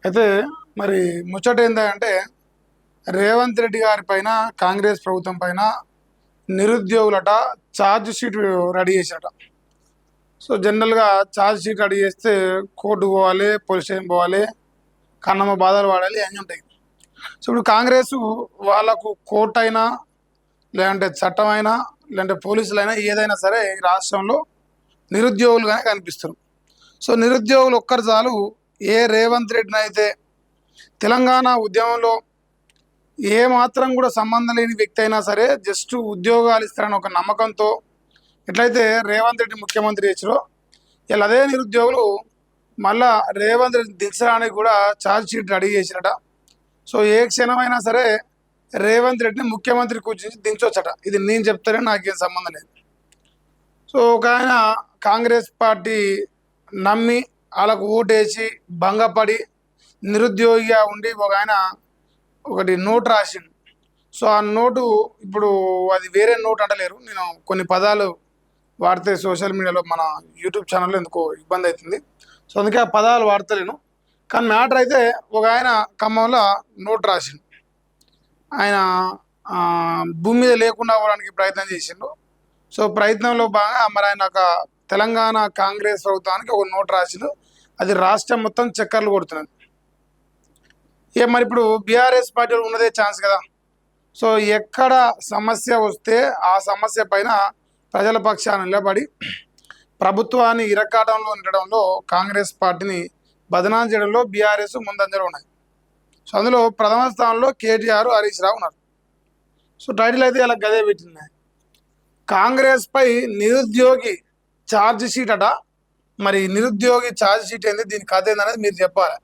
అయితే మరి ముచ్చట ఏంటంటే రేవంత్ రెడ్డి గారి పైన కాంగ్రెస్ ప్రభుత్వం పైన నిరుద్యోగులట ఛార్జ్ షీట్ రెడీ చేశారట. సో జనరల్గా ఛార్జ్ షీట్ రెడీ చేస్తే కోర్టు పోవాలి, పోలీస్ స్టేషన్ పోవాలి, కన్నమ్మ బాధలు పడాలి అన్నీ ఉంటాయి. సో ఇప్పుడు కాంగ్రెస్ వాళ్ళకు కోర్టు అయినా లేదంటే చట్టం అయినా లేదంటే పోలీసులైనా ఏదైనా సరే ఈ రాష్ట్రంలో నిరుద్యోగులుగానే కనిపిస్తారు. సో నిరుద్యోగులు ఒక్కరు చాలు ఏ రేవంత్ రెడ్డిని అయితే తెలంగాణ ఉద్యమంలో ఏ మాత్రం కూడా సంబంధం లేని వ్యక్తి అయినా సరే జస్ట్ ఉద్యోగాలు ఇస్తారని ఒక నమ్మకంతో ఎట్లయితే రేవంత్ రెడ్డి ముఖ్యమంత్రి చేసారో ఇలా అదే నిరుద్యోగులు మళ్ళా రేవంత్ రెడ్డి దించడానికి కూడా ఛార్జ్ షీట్ రెడీ చేసిరట. సో ఏ క్షణమైనా సరే రేవంత్ రెడ్డిని ముఖ్యమంత్రి కూర్చొని దించవచ్చట. ఇది నేను చెప్తానే నాకేం సంబంధం లేదు. సో ఒక ఆయన కాంగ్రెస్ పార్టీ నమ్మి వాళ్ళకు ఓటేసి భంగపడి నిరుద్యోగిగా ఉండి ఒక ఆయన ఒకటి నోట్ రాసిండు. సో ఆ నోటు ఇప్పుడు అది వేరే నోట్ అంటలేరు. నేను కొన్ని పదాలు వాడితే సోషల్ మీడియాలో మన యూట్యూబ్ ఛానల్లో ఎందుకో ఇబ్బంది అవుతుంది. సో అందుకే ఆ పదాలు వాడతలేను. కానీ మ్యాటర్ అయితే ఒక ఆయన ఖమ్మంలో నోట్ రాసిండు. ఆయన భూమి మీద లేకుండా అవ్వడానికి ప్రయత్నం చేసిండు. సో ప్రయత్నంలో బాగా మరి ఆయన ఒక తెలంగాణ కాంగ్రెస్ ప్రభుత్వానికి ఒక నోట్ రాసిండు. అది రాష్ట్రం మొత్తం చక్కర్లు కొడుతున్నది. మరి ఇప్పుడు బీఆర్ఎస్ పార్టీలో ఉన్నదే ఛాన్స్ కదా. సో ఎక్కడ సమస్య వస్తే ఆ సమస్య పైన ప్రజల పక్షాన నిలబడి ప్రభుత్వాన్ని ఇరకాటంలో ఉండడంలో కాంగ్రెస్ పార్టీని బదనాం చేయడంలో బీఆర్ఎస్ ముందంజలో ఉన్నాయి. సో అందులో ప్రథమ స్థానంలో కేటీఆర్, హరీష్ రావు ఉన్నారు. సో టైటిల్ అయితే ఇలా గదే పెట్టింది, కాంగ్రెస్ పై నిరుద్యోగి ఛార్జ్ షీట్ అట. మరి నిరుద్యోగి ఛార్జ్ షీట్ ఏంది, దీని కథ ఏందనేది మీరు చెప్పాలి.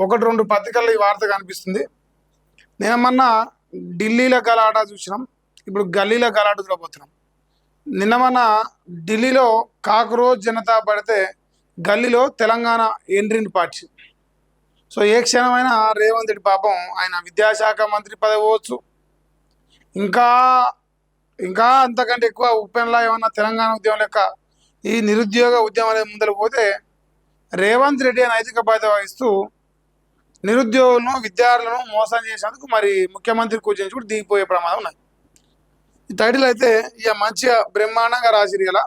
ఒకటి రెండు పత్రికల్లో ఈ వార్త కనిపిస్తుంది. నిన్నమన్నా ఢిల్లీలో గలాట చూసినాం, ఇప్పుడు గల్లీలో గలాట చూడబోతున్నాం. నిన్నమన్నా ఢిల్లీలో కాక్రోచ్ జనతా పడితే గల్లీలో తెలంగాణ ఎంట్రీని పార్టీ. సో ఏ క్షణమైనా రేవంత్ రెడ్డి పాపం ఆయన విద్యాశాఖ మంత్రి పదవి పోవచ్చు, ఇంకా ఇంకా అంతకంటే ఎక్కువ ఉప్పెన్లా ఏమన్నా తెలంగాణ ఉద్యమం లెక్క ఈ నిరుద్యోగ ఉద్యమం అనేది ముందర పోతే రేవంత్ రెడ్డి నైతిక బాధ్యత వహిస్తూ నిరుద్యోగులను, విద్యార్థులను మోసం చేసేందుకు మరి ముఖ్యమంత్రి కూర్చొని కూడా దిగిపోయే ప్రమాదం ఉన్నది. ఈ టైటిల్ అయితే ఇక మంచిగా బ్రహ్మాండంగా రాసిరు. ఇలా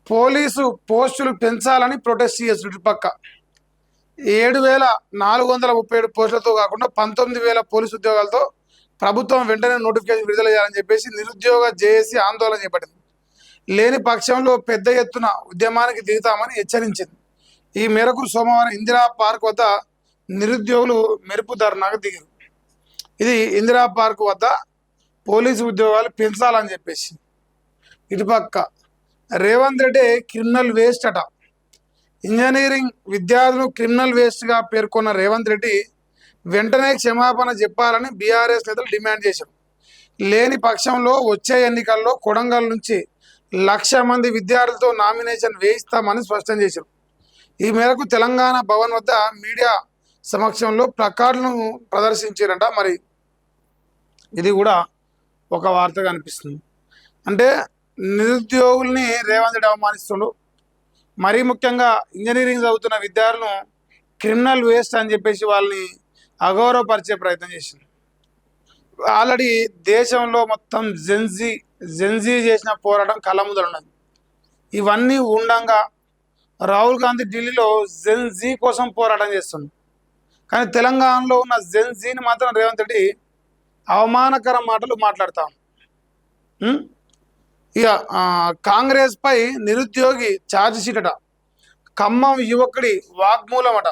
పోలీసు పోస్టులు పెంచాలని ప్రొటెస్ట్ చేయొచ్చు. ఇటుపక్క 7,437 పోస్టులతో కాకుండా 19,000 పోలీసు ఉద్యోగాలతో ప్రభుత్వం వెంటనే నోటిఫికేషన్ విడుదల చేయాలని చెప్పేసి నిరుద్యోగ జేఏసీ ఆందోళన చేపట్టింది. లేని పక్షంలో పెద్ద ఎత్తున ఉద్యమానికి దిగుతామని హెచ్చరించింది. ఈ మేరకు సోమవారం ఇందిరా పార్క్ వద్ద నిరుద్యోగులు మెరుపు ధర్నాకు దిగారు. ఇది ఇందిరా పార్క్ వద్ద పోలీసు ఉద్యోగాలు పెంచాలని చెప్పేసి. ఇటుపక్క రేవంత్ రెడ్డి క్రిమినల్ వేస్ట్ అట. ఇంజనీరింగ్ విద్యార్థులు క్రిమినల్ వేస్ట్గా పేర్కొన్న రేవంత్ రెడ్డి వెంటనే క్షమాపణ చెప్పాలని బీఆర్ఎస్ నేతలు డిమాండ్ చేశారు. లేని పక్షంలో వచ్చే ఎన్నికల్లో కొడంగల్ నుంచి 1,00,000 మంది విద్యార్థులతో నామినేషన్ వేయిస్తామని స్పష్టం చేశారు. ఈ మేరకు తెలంగాణ భవన్ వద్ద మీడియా సమక్షంలో ప్లకార్డులను ప్రదర్శించారంట. మరి ఇది కూడా ఒక వార్త కనిపిస్తుంది. అంటే నిరుద్యోగుల్ని రేవంత్ రెడ్డి అవమానిస్తుండు. మరీ ముఖ్యంగా ఇంజనీరింగ్ చదువుతున్న విద్యార్థులను క్రిమినల్ వేస్ట్ అని చెప్పేసి వాళ్ళని అగౌరవపరిచే ప్రయత్నం చేసింది. ఆల్రెడీ దేశంలో మొత్తం జెన్జీ చేసిన పోరాటం కళ్ళ ముందర ఉన్నది. ఇవన్నీ ఉండంగా రాహుల్ గాంధీ ఢిల్లీలో జెన్జీ కోసం పోరాటం చేస్తుంది. కానీ తెలంగాణలో ఉన్న జెన్జీని మాత్రం రేవంత్ రెడ్డి అవమానకర మాటలు మాట్లాడతాం. ఇక కాంగ్రెస్ పై నిరుద్యోగి ఛార్జ్ షీట్ అట. ఖమ్మం యువకుడి వాగ్మూలం అట.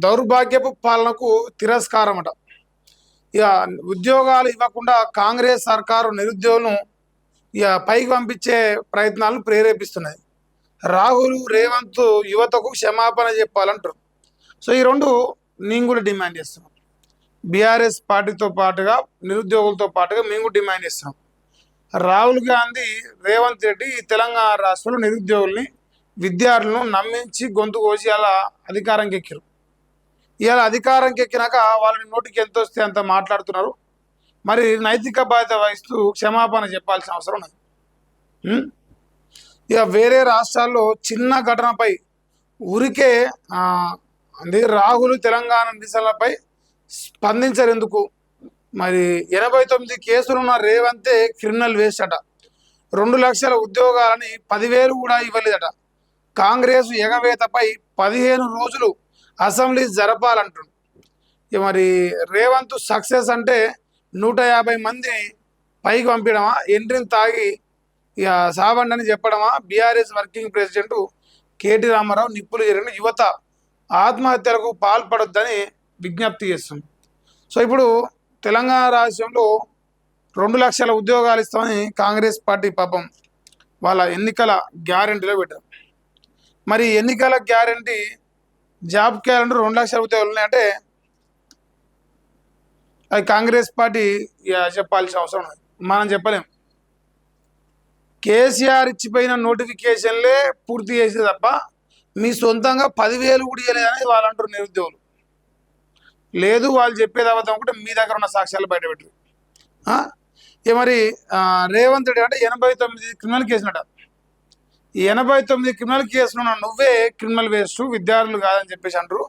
దౌర్భాగ్యపు పాలనకు తిరస్కారం అట. ఇక ఉద్యోగాలు ఇవ్వకుండా కాంగ్రెస్ సర్కారు నిరుద్యోగులను ఇక పైకి పంపించే ప్రయత్నాలను ప్రేరేపిస్తున్నది. రాహుల్, రేవంత్ యువతకు క్షమాపణ చెప్పాలంటారు. సో ఈ రెండు నేను కూడా డిమాండ్ చేస్తున్నాం. బీఆర్ఎస్ పార్టీతో పాటుగా నిరుద్యోగులతో పాటుగా మేము కూడా డిమాండ్ చేస్తున్నాం. రాహుల్ గాంధీ, రేవంత్ రెడ్డి తెలంగాణ రాష్ట్రంలో నిరుద్యోగుల్ని, విద్యార్థులను నమ్మించి గొంతు కోసి అలా అధికారంకి ఎక్కారు. ఇవాళ అధికారంకి ఎక్కినాక వాళ్ళని నోటికి ఎంత వస్తే అంత మాట్లాడుతున్నారు. మరి నైతిక బాధ్యత వహిస్తూ క్షమాపణ చెప్పాల్సిన అవసరం ఉన్నది. ఇక వేరే రాష్ట్రాల్లో చిన్న ఘటనపై ఊరికే ఆ, అంటే రాహుల్ తెలంగాణ నిరసనలపై స్పందించరెందుకు? మరి 89 కేసులున్న రేవంతే క్రిమినల్ వేస్ట్ అట. 2 లక్షల ఉద్యోగాలని 10,000 కూడా ఇవ్వలేదట. కాంగ్రెస్ ఎగవేతపై 15 రోజులు అసెంబ్లీ జరపాలంటుంది. ఇక మరి రేవంత్ సక్సెస్ అంటే 150 మందిని పైకి పంపించడమా, ఎంట్రీని తాగి ఇక సావండి అని చెప్పడమా? బీఆర్ఎస్ వర్కింగ్ ప్రెసిడెంట్ కేటీ రామారావు నిప్పులు జరిగిన యువత ఆత్మహత్యలకు పాల్పడొద్దని విజ్ఞప్తి చేస్తుంది. సో ఇప్పుడు తెలంగాణ రాష్ట్రంలో 2 లక్షల ఉద్యోగాలు ఇస్తామని కాంగ్రెస్ పార్టీ పాపం వాళ్ళ ఎన్నికల గ్యారంటీలో పెట్టారు. మరి ఎన్నికల గ్యారంటీ జాబ్ క్యాలెండర్ 2 లక్షల ఉద్యోగాలు ఉన్నాయంటే అది కాంగ్రెస్ పార్టీ చెప్పాల్సిన అవసరం ఉంది, మనం చెప్పలేం. కేసీఆర్ ఇచ్చిపోయిన నోటిఫికేషన్లే పూర్తి చేసే తప్ప మీ సొంతంగా 10,000 కూడా ఇవ్వలేదని వాళ్ళు అంటారు నిరుద్యోగులు. లేదు వాళ్ళు చెప్పేది అబద్ధం ఒకటి, మీ దగ్గర ఉన్న సాక్ష్యాలు బయటపెట్టారు. ఇక మరి రేవంత్ రెడ్డి అంటే 89 క్రిమినల్ కేసునట. ఈ 89 క్రిమినల్ కేసులు నువ్వే క్రిమినల్ వేస్ట్, విద్యార్థులు కాదని చెప్పేసి అంటారు.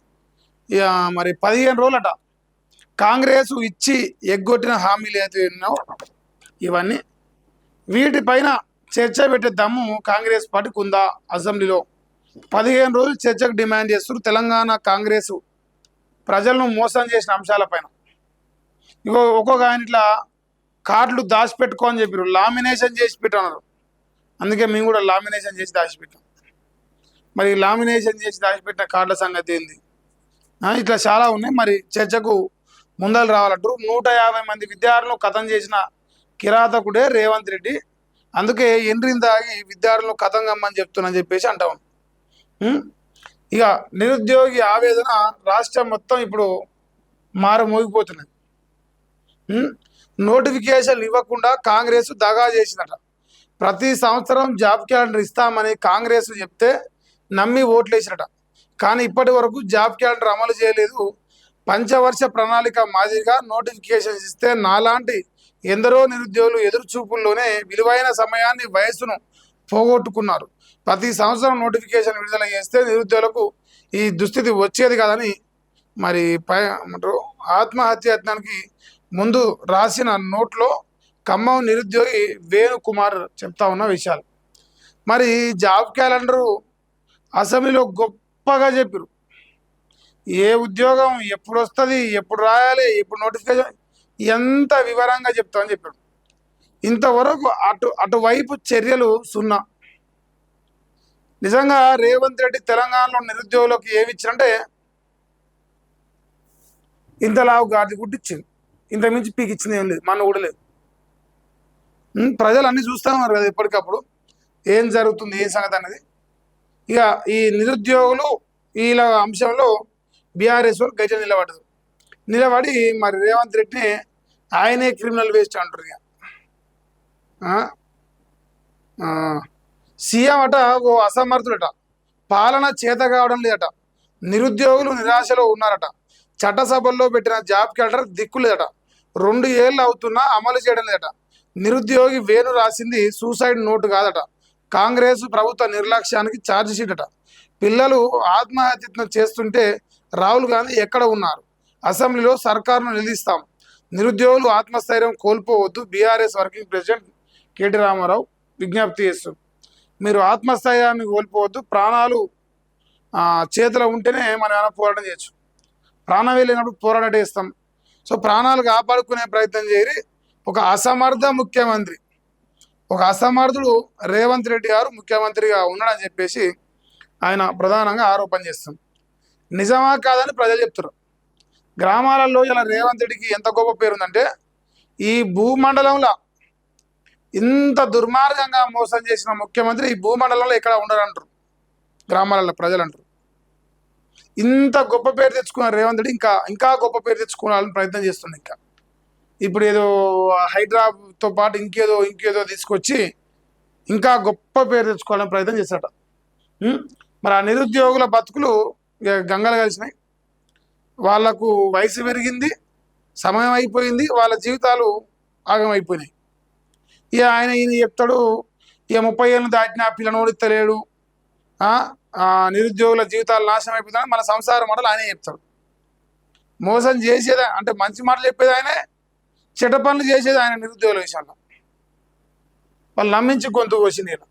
ఇక మరి 15 రోజులట కాంగ్రెస్ ఇచ్చి ఎగ్గొట్టిన హామీలు అయితే ఉన్నావు ఇవన్నీ, వీటిపైన చర్చ పెట్టే దమ్ము కాంగ్రెస్ పార్టీకి ఉందా? అసెంబ్లీలో 15 రోజులు చర్చకు డిమాండ్ చేస్తున్నారు తెలంగాణ కాంగ్రెస్ ప్రజలను మోసం చేసిన అంశాలపైన. ఇగో ఒక్కొక్క ఆయన ఇట్లా కార్డులు దాచిపెట్టుకో అని చెప్పారు, లామినేషన్ చేసి పెట్టన్నారు. అందుకే మేము కూడా లామినేషన్ చేసి దాచిపెట్టాం. మరి లామినేషన్ చేసి దాచిపెట్టిన కార్డుల సంగతి ఏంది? ఇట్లా చాలా ఉన్నాయి. మరి చర్చకు ముందలు రావాలంటారు. 150 మంది విద్యార్థులను కథం చేసిన కిరాతకుడే రేవంత్ రెడ్డి. అందుకే ఎండ్రిని దాగి విద్యార్థులను కథం కమ్మని చెప్తున్నా చెప్పేసి అంటాం. ఇక నిరుద్యోగి ఆవేదన రాష్ట్రం మొత్తం ఇప్పుడు మారుమోగిపోతున్నది. నోటిఫికేషన్ ఇవ్వకుండా కాంగ్రెస్ దగా చేసిందట. ప్రతి సంవత్సరం జాబ్ క్యాలెండర్ ఇస్తామని కాంగ్రెస్ చెప్తే నమ్మి ఓట్లేసినట. కానీ ఇప్పటి వరకు జాబ్ క్యాలెండర్ అమలు చేయలేదు. పంచవర్ష ప్రణాళిక మాదిరిగా నోటిఫికేషన్స్ ఇస్తే నాలాంటి ఎందరో నిరుద్యోగులు ఎదురుచూపుల్లోనే విలువైన సమయాన్ని, వయస్సును పోగొట్టుకున్నారు. ప్రతి సంవత్సరం నోటిఫికేషన్ విడుదల చేస్తే నిరుద్యోగులకు ఈ దుస్థితి వచ్చేది కాదని మరి ఆత్మహత్యానికి ముందు రాసిన నోట్లో ఖమ్మం నిరుద్యోగి వేణుకుమార్ చెప్తా ఉన్న విషయాలు. మరి జాబ్ క్యాలెండరు అసెంబ్లీలో గొప్పగా చెప్పారు. ఏ ఉద్యోగం ఎప్పుడు వస్తుంది, ఎప్పుడు రాయాలి, ఎప్పుడు నోటిఫికేషన్ ఎంత వివరంగా చెప్తామని చెప్పాడు. ఇంతవరకు అటువైపు చర్యలు సున్నా. నిజంగా రేవంత్ రెడ్డి తెలంగాణలో నిరుద్యోగులకు ఏమి ఇచ్చారంటే ఇంతలావు గాడి గుట్టిచ్చింది, ఇంత మించి పీకి ఇచ్చింది ఏం లేదు, మన కూడా లేదు. ప్రజలు అన్నీ చూస్తూ ఉన్నారు కదా ఎప్పటికప్పుడు ఏం జరుగుతుంది, ఏ సంగతి అనేది. ఇక ఈ నిరుద్యోగులు వీళ్ళ అంశంలో బీఆర్ఎస్ వాళ్ళు గైతే నిలబడి మరి రేవంత్ రెడ్డిని ఆయనే క్రిమినల్ వేస్ట్ అంటారు. ఇక సీఎం అట ఓ అసమర్థుడట, పాలన చేత కావడం లేదట, నిరుద్యోగులు నిరాశలో ఉన్నారట, చట్టసభల్లో పెట్టిన జాబ్ క్యాలెండర్ దిక్కు లేదట, 2 ఏళ్ళు అవుతున్నా అమలు చేయడం లేదట, నిరుద్యోగి వేణు రాసింది సూసైడ్ నోటు కాదట, కాంగ్రెస్ ప్రభుత్వ నిర్లక్ష్యానికి ఛార్జ్ షీట్ అట, పిల్లలు ఆత్మహత్య చేస్తుంటే రాహుల్ గాంధీ ఎక్కడ ఉన్నారు, అసెంబ్లీలో సర్కారును నిలదీస్తాం, నిరుద్యోగులు ఆత్మస్థైర్యం కోల్పోవద్దు, బీఆర్ఎస్ వర్కింగ్ ప్రెసిడెంట్ కేటీ రామారావు విజ్ఞప్తి చేస్తుంది. మీరు ఆత్మస్థైర్యాన్ని కోల్పోవద్దు, ప్రాణాలు చేతిలో ఉంటేనే మనం ఏమైనా పోరాటం చేయొచ్చు, ప్రాణం వెళ్ళినప్పుడు పోరాటం చేస్తాం. సో ప్రాణాలు కాపాడుకునే ప్రయత్నం చేయరి. ఒక అసమర్థ ముఖ్యమంత్రి, ఒక అసమర్థుడు రేవంత్ రెడ్డి గారు ముఖ్యమంత్రిగా ఉన్నాడని చెప్పేసి ఆయన ప్రధానంగా ఆరోపణ చేస్తాం. నిజమా కాదని ప్రజలు చెప్తారు. గ్రామాలలో ఇలా రేవంత్ రెడ్డికి ఎంత గొప్ప పేరుందంటే ఈ భూమండలంలో ఇంత దుర్మార్గంగా మోసం చేసిన ముఖ్యమంత్రి ఈ భూమండలంలో ఎక్కడ ఉండరు అంటారు గ్రామాలలో ప్రజలు అంటారు. ఇంత గొప్ప పేరు తెచ్చుకున్న రేవంత్ రెడ్డి ఇంకా గొప్ప పేరు తెచ్చుకోవాలని ప్రయత్నం చేస్తుంది. ఇంకా ఇప్పుడు ఏదో హైదరాబాద్తో పాటు ఇంకేదో తీసుకొచ్చి ఇంకా గొప్ప పేరు తెచ్చుకోవాలని ప్రయత్నం చేశాట. మరి ఆ నిరుద్యోగుల బతుకులు గంగలు కలిసినాయి, వాళ్లకు వయసు పెరిగింది, సమయం అయిపోయింది, వాళ్ళ జీవితాలు ఆగమైపోయినాయి. ఈయన చెప్తాడు, ఇక 30 ఏళ్ళు దాటినా పిల్లని ఓడిస్తలేడు, ఆ, ఆ నిరుద్యోగుల జీవితాలు నాశనం అయిపోతాయని మన సంసార మాటలు ఆయనే చెప్తాడు. మోసం చేసేది అంటే మంచి మాటలు చెప్పేది ఆయనే, చెడ్డ పనులు చేసేది ఆయన నిరుద్యోగుల విషయంలో. వాళ్ళు నమ్మించి గొంతు కోసింది ఇలా.